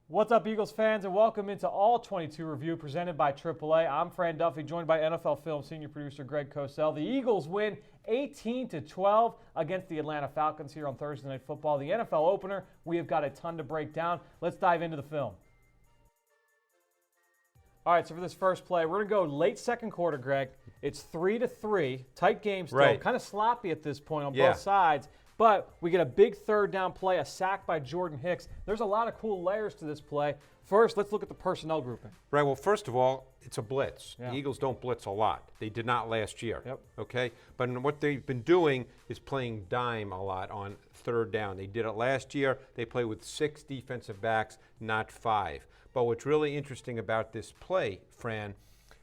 What's up, Eagles fans, and welcome into All-22 Review presented by AAA. I'm Fran Duffy, joined by NFL Film senior producer Greg Cosell. The Eagles win 18-12 against the Atlanta Falcons here on Thursday Night Football. The NFL opener, we have got a ton to break down. Let's dive into the film. All right, so for this first play, we're going to go late second quarter, Greg. It's 3-3, tight game still, kind of sloppy at this point on both sides. But we get a big third down play, a sack by Jordan Hicks. There's a lot of cool layers to this play. First, let's look at the personnel grouping. Right, well, first of all, it's a blitz. Yeah. The Eagles don't blitz a lot. They did not last year. Yep. Okay? But what they've been doing is playing dime a lot on third down. They did it last year. They play with 6 defensive backs, not 5. But what's really interesting about this play, Fran,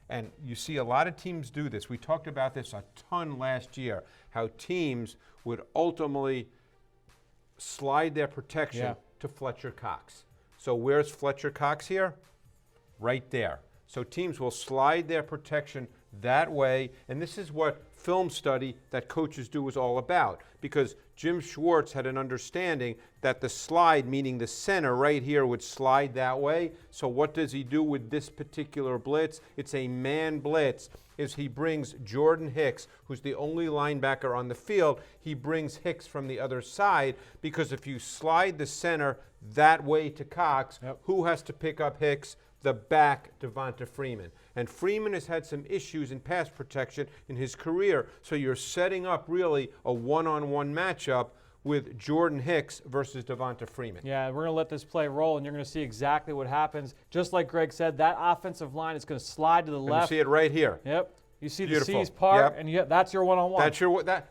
and you see a lot of teams do this. We talked about this a ton last year, how teams would ultimately slide their protection to Fletcher Cox. So where's Fletcher Cox here? Right there. So teams will slide their protection that way, and this is what film study that coaches do is all about, because Jim Schwartz had an understanding that the slide, meaning the center right here, would slide that way. So what does he do with this particular blitz? It's a man blitz. Is he brings Jordan Hicks, who's the only linebacker on the field, he brings Hicks from the other side, because if you slide the center that way to Cox, who has to pick up Hicks? The back, Devonta Freeman. And Freeman has had some issues in pass protection in his career, so you're setting up really a one-on-one matchup with Jordan Hicks versus Devonta Freeman. Yeah, we're going to let this play roll, and you're going to see exactly what happens. Just like Greg said, that offensive line is going to slide to the left. You see it right here. Yep. You see Beautiful. the C's part, and that's your one-on-one.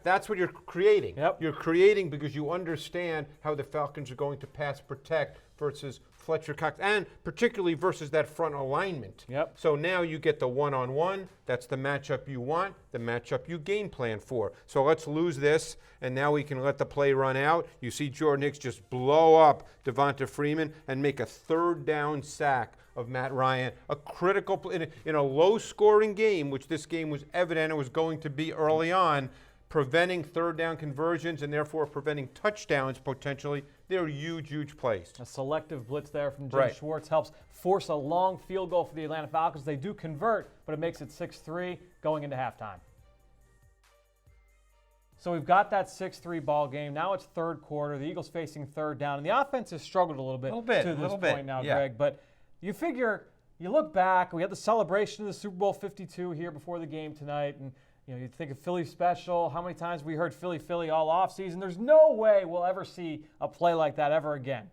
That's what you're creating. Yep. You're creating because you understand how the Falcons are going to pass protect versus Fletcher Cox, and particularly versus that front alignment. Yep. So now you get the one-on-one. That's the matchup you want, the matchup you game plan for. So let's lose this, and now we can let the play run out. You see Jordan Hicks just blow up Devonta Freeman and make a third down sack of Matt Ryan, a critical play in a low-scoring game, which this game was evident it was going to be early on, preventing third down conversions and therefore preventing touchdowns potentially. They're huge, huge plays. A selective blitz there from Jim Schwartz helps force a long field goal for the Atlanta Falcons. They do convert, but it makes it 6-3 going into halftime. So we've got that 6-3 ball game. Now it's third quarter. The Eagles facing third down. And the offense has struggled a little bit to this point now, Greg. But you figure, you look back, we had the celebration of the Super Bowl 52 here before the game tonight. And you think of Philly special. How many times we heard Philly, Philly all offseason? There's no way we'll ever see a play like that ever again.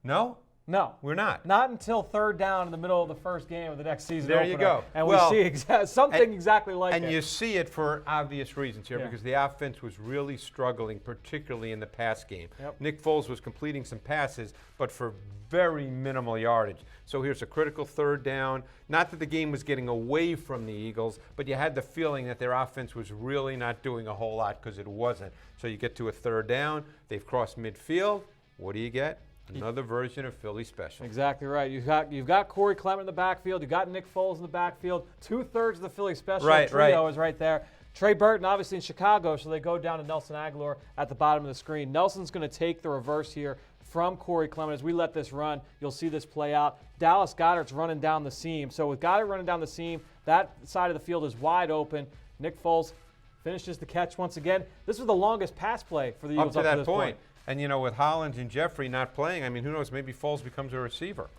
No? No. We're not. Not until third down in the middle of the first game of the next season There opener. you go. And we see something exactly like that. And you see it for obvious reasons here because the offense was really struggling, particularly in the pass game. Nick Foles was completing some passes, but for very minimal yardage. So here's a critical third down. Not that the game was getting away from the Eagles, but you had the feeling that their offense was really not doing a whole lot because it wasn't. So you get to a third down. They've crossed midfield. What do you get? Another version of Philly special. Exactly right. You've got Corey Clement in the backfield. You've got Nick Foles in the backfield. 2/3 of the Philly special trio is right there. Trey Burton obviously in Chicago, so they go down to Nelson Aguilar at the bottom of the screen. Nelson's going to take the reverse here from Corey Clement. As we let this run, you'll see this play out. Dallas Goedert's running down the seam. So with Goedert running down the seam, that side of the field is wide open. Nick Foles finishes the catch once again. This was the longest pass play for the Eagles up to that point. And, with Hollins and Jeffrey not playing, I mean, who knows, maybe Foles becomes a receiver.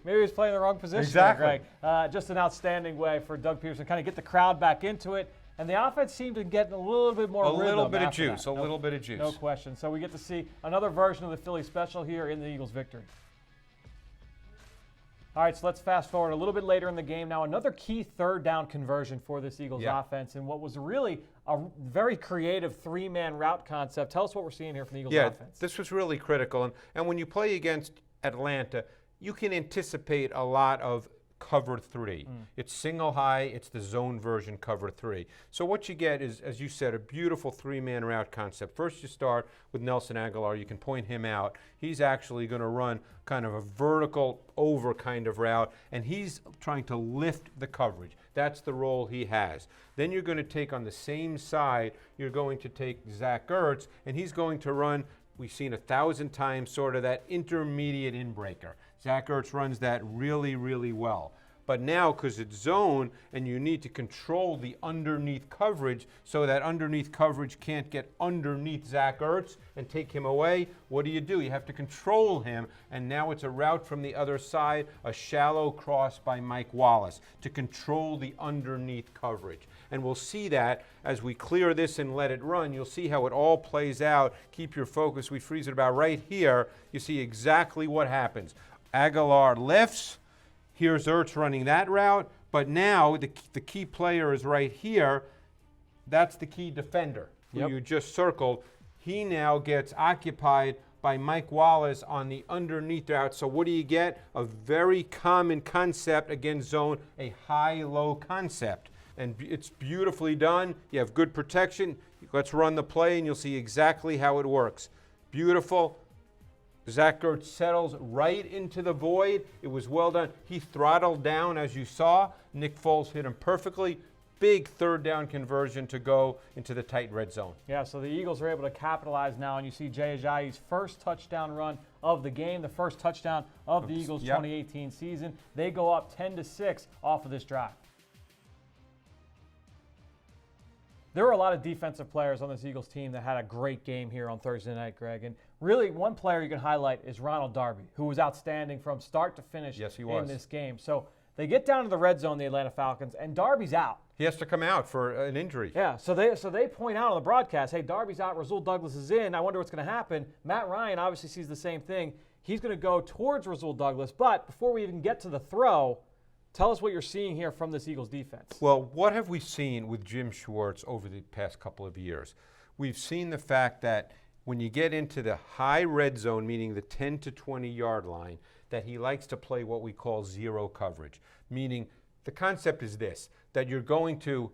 Maybe he was playing the wrong position. Exactly. Greg. Just an outstanding way for Doug Peterson to kind of get the crowd back into it. And the offense seemed to get a little bit more rhythm. A little bit of juice. No question. So we get to see another version of the Philly special here in the Eagles' victory. All right, so let's fast forward a little bit later in the game. Now another key third down conversion for this Eagles offense and what was really a very creative three-man route concept. Tell us what we're seeing here from the Eagles offense. This was really critical. And when you play against Atlanta, you can anticipate a lot of cover 3. It's single high. It's the zone version cover 3. So what you get is, as you said, a beautiful three-man route concept. First you start with Nelson Aguilar. You can point him out. He's actually going to run kind of a vertical over kind of route, and he's trying to lift the coverage. That's the role he has. Then you're going to take on the same side, you're going to take Zach Ertz, and he's going to run we've seen 1,000 times sort of that intermediate inbreaker. Zach Ertz runs that really, really well. But now, because it's zone and you need to control the underneath coverage so that underneath coverage can't get underneath Zach Ertz and take him away, what do? You have to control him, and now it's a route from the other side, a shallow cross by Mike Wallace to control the underneath coverage. And we'll see that as we clear this and let it run. You'll see how it all plays out. Keep your focus. We freeze it about right here. You see exactly what happens. Aguilar lifts. Here's Ertz running that route, but now the key player is right here. That's the key defender who you just circled. He now gets occupied by Mike Wallace on the underneath route. So what do you get? A very common concept against zone, a high-low concept. And it's beautifully done. You have good protection. Let's run the play, and you'll see exactly how it works. Beautiful. Zach Ertz settles right into the void. It was well done. He throttled down, as you saw. Nick Foles hit him perfectly. Big third down conversion to go into the tight red zone. Yeah, so the Eagles are able to capitalize now, and you see Jay Ajayi's first touchdown run of the game, the first touchdown of the Eagles' 2018 season. They go up 10-6 off of this drive. There were a lot of defensive players on this Eagles team that had a great game here on Thursday night, Greg. And really, one player you can highlight is Ronald Darby, who was outstanding from start to finish in this game. So they get down to the red zone, the Atlanta Falcons, and Darby's out. He has to come out for an injury. Yeah, so they point out on the broadcast, hey, Darby's out, Rasul Douglas is in. I wonder what's going to happen. Matt Ryan obviously sees the same thing. He's going to go towards Rasul Douglas. But before we even get to the throw, tell us what you're seeing here from this Eagles defense. Well, what have we seen with Jim Schwartz over the past couple of years? We've seen the fact that when you get into the high red zone, meaning the 10 to 20 yard line, that he likes to play what we call zero coverage. Meaning the concept is this, that you're going to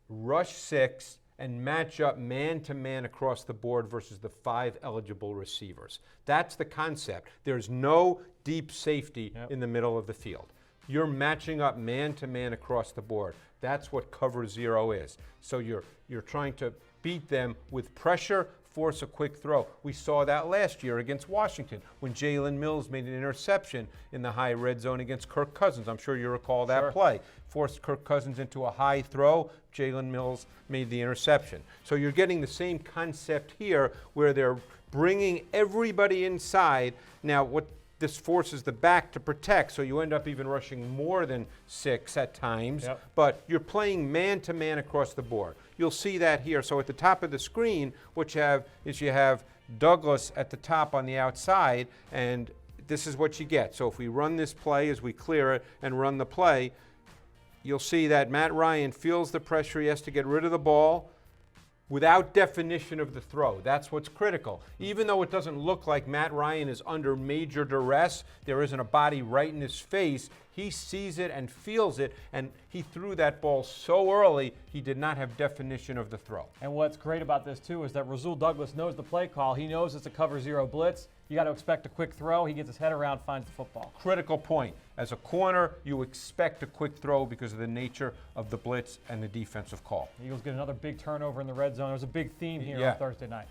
rush 6 and match up man-to-man across the board versus the 5 eligible receivers. That's the concept. There's no deep safety in the middle of the field. You're matching up man-to-man across the board. That's what cover 0 is. So you're trying to beat them with pressure, force a quick throw. We saw that last year against Washington when Jalen Mills made an interception in the high red zone against Kirk Cousins. I'm sure you recall that play. Forced Kirk Cousins into a high throw. Jalen Mills made the interception. So you're getting the same concept here where they're bringing everybody inside. Now, what this forces the back to protect, so you end up even rushing more than 6 at times, but you're playing man-to-man across the board. You'll see that here. So at the top of the screen, what you have is you have Douglas at the top on the outside, and this is what you get. So if we run this play as we clear it and run the play, you'll see that Matt Ryan feels the pressure. He has to get rid of the ball without definition of the throw. That's what's critical. Even though it doesn't look like Matt Ryan is under major duress, there isn't a body right in his face, he sees it and feels it, and he threw that ball so early, he did not have definition of the throw. And what's great about this, too, is that Rasul Douglas knows the play call. He knows it's a cover 0 blitz. You got to expect a quick throw. He gets his head around, finds the football. Critical point. As a corner, you expect a quick throw because of the nature of the blitz and the defensive call. The Eagles get another big turnover in the red zone. There's a big theme here on Thursday night.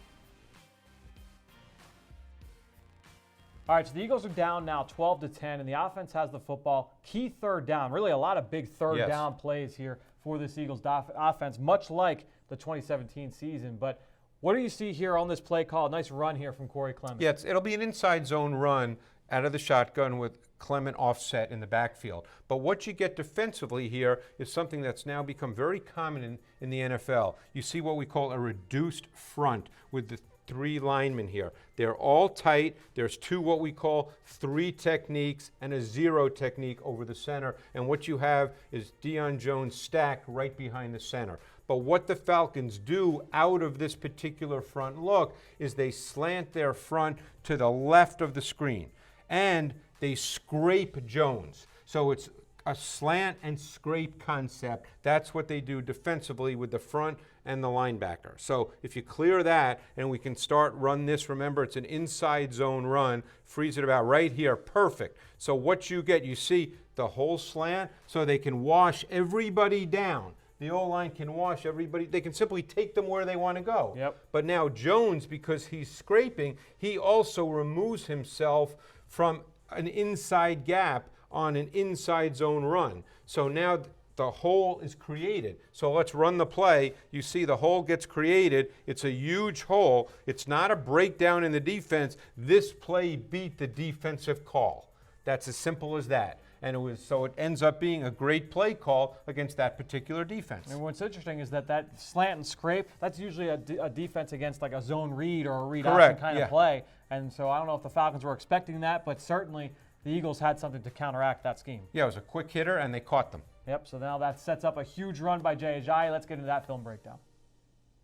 All right, so the Eagles are down now 12-10, and the offense has the football. Key third down. Really a lot of big third down plays here for this Eagles offense, much like the 2017 season. But what do you see here on this play call? Nice run here from Corey Clement. Yeah, it'll be an inside zone run out of the shotgun with Clement offset in the backfield. But what you get defensively here is something that's now become very common in the NFL. You see what we call a reduced front with the 3 linemen here. They're all tight. There's 2 what we call 3 techniques and a 0 technique over the center. And what you have is Deion Jones stacked right behind the center. But what the Falcons do out of this particular front look is they slant their front to the left of the screen. And they scrape Jones. So it's a slant and scrape concept. That's what they do defensively with the front and the linebacker. So if you clear that and we can run this, remember it's an inside zone run, freeze it about right here, perfect. So what you get, you see the whole slant, so they can wash everybody down. the O-line can wash everybody. They can simply take them where they want to go. Yep. But now Jones, because he's scraping, he also removes himself from an inside gap on an inside zone run. So now the hole is created. So let's run the play. You see the hole gets created. It's a huge hole. It's not a breakdown in the defense. This play beat the defensive call. That's as simple as that. And it ends up being a great play call against that particular defense. And what's interesting is that slant and scrape, that's usually a defense against like a zone read or a read option kind of play. And so I don't know if the Falcons were expecting that, but certainly the Eagles had something to counteract that scheme. Yeah, it was a quick hitter, and they caught them. Yep, so now that sets up a huge run by Jay Ajayi. Let's get into that film breakdown.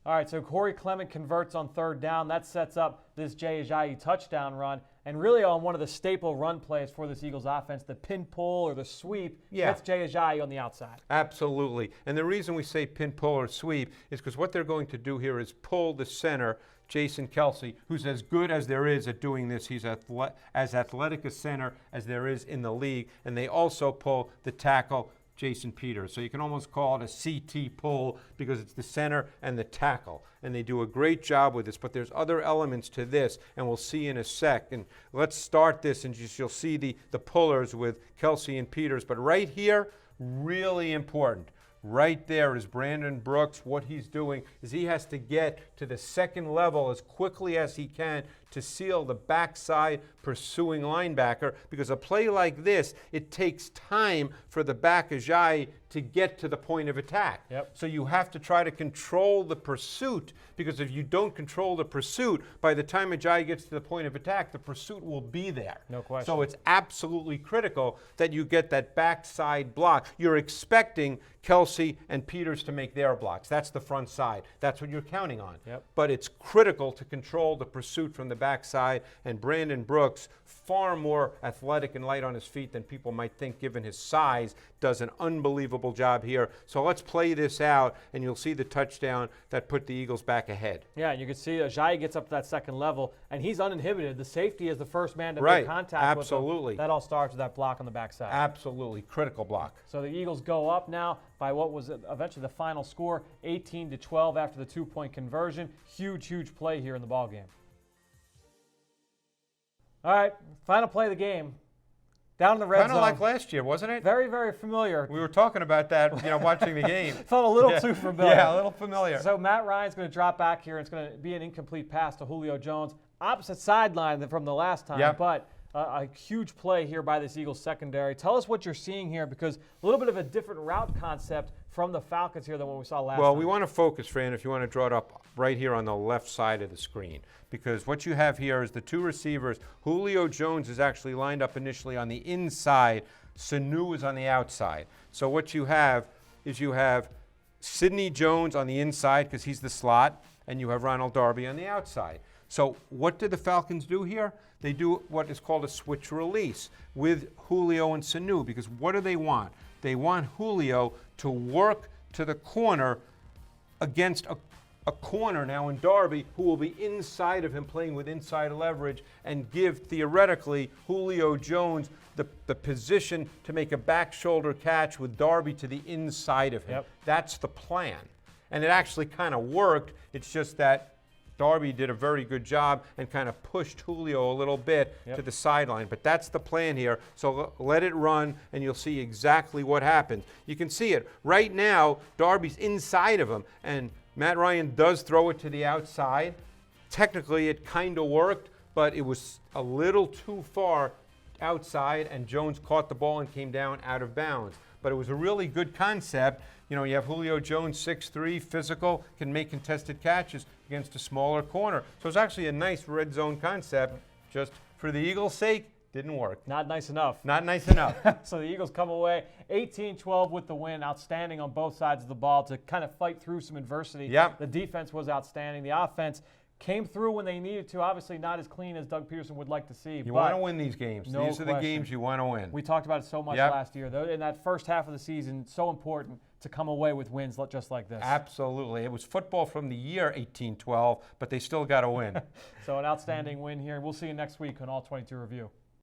All right, so Corey Clement converts on third down. That sets up this Jay Ajayi touchdown run. And really on one of the staple run plays for this Eagles offense, the pin pull or the sweep, that's Jay Ajayi on the outside. Absolutely. And the reason we say pin pull or sweep is because what they're going to do here is pull the center, Jason Kelce, who's as good as there is at doing this. He's as athletic a center as there is in the league. And they also pull the tackle, Jason Peters. So you can almost call it a CT pull because it's the center and the tackle. And they do a great job with this. But there's other elements to this, and we'll see in a sec. And let's start this, and you'll see the pullers with Kelce and Peters. But right here, really important. Right there is Brandon Brooks. What he's doing is he has to get to the second level as quickly as he can to seal the backside pursuing linebacker, because a play like this, it takes time for the back Ajayi to get to the point of attack. Yep. So you have to try to control the pursuit, because if you don't control the pursuit, by the time Ajayi gets to the point of attack, the pursuit will be there. No question. So it's absolutely critical that you get that backside block. You're expecting Kelce and Peters to make their blocks. That's the front side. That's what you're counting on. Yep. But it's critical to control the pursuit from the backside, and Brandon Brooks, far more athletic and light on his feet than people might think given his size, does an unbelievable job here. So let's play this out, and you'll see the touchdown that put the Eagles back ahead. Yeah, and you can see Ajayi gets up to that second level, and he's uninhibited. The safety is the first man to make contact with him. Absolutely. That all starts with that block on the backside. Absolutely. Critical block. So the Eagles go up now by what was eventually the final score, 18-12 after the two-point conversion. Huge, huge play here in the ballgame. All right, final play of the game. Down in the red zone. Kind of like last year, wasn't it? Very, very familiar. We were talking about that, watching the game. Felt a little too familiar. Yeah, a little familiar. So Matt Ryan's going to drop back here, and it's going to be an incomplete pass to Julio Jones. Opposite sideline than from the last time, but a huge play here by this Eagles secondary. Tell us what you're seeing here, because a little bit of a different route concept from the Falcons here than what we saw last time. Well, we want to focus, Fran, if you want to draw it up right here on the left side of the screen, because what you have here is the two receivers. Julio Jones is actually lined up initially on the inside. Sanu is on the outside. So what you have is you have Sidney Jones on the inside because he's the slot, and you have Ronald Darby on the outside. So what did the Falcons do here? They do what is called a switch release with Julio and Sanu, because what do they want? They want Julio to work to the corner against a corner now in Darby, who will be inside of him playing with inside leverage, and give, theoretically, Julio Jones the position to make a back shoulder catch with Darby to the inside of him. Yep. That's the plan. And it actually kind of worked. It's just that Darby did a very good job and kind of pushed Julio a little bit to the sideline. But that's the plan here. So let it run, and you'll see exactly what happens. You can see it. Right now, Darby's inside of him, and Matt Ryan does throw it to the outside. Technically, it kind of worked, but it was a little too far outside, and Jones caught the ball and came down out of bounds. But it was a really good concept. You have Julio Jones, 6'3", physical, can make contested catches against a smaller corner. So it's actually a nice red zone concept. Just for the Eagles' sake, didn't work. Not nice enough. Not nice enough. So the Eagles come away 18-12 with the win. Outstanding on both sides of the ball to kind of fight through some adversity. Yep. The defense was outstanding. The offense came through when they needed to. Obviously not as clean as Doug Peterson would like to see. You want to win these games. No These are the games you want to win. We talked about it so much last year. Though, in that first half of the season, so important to come away with wins just like this. Absolutely. It was football from the year 18-12, but they still got to win. So an outstanding win here. We'll see you next week on All-22 Review.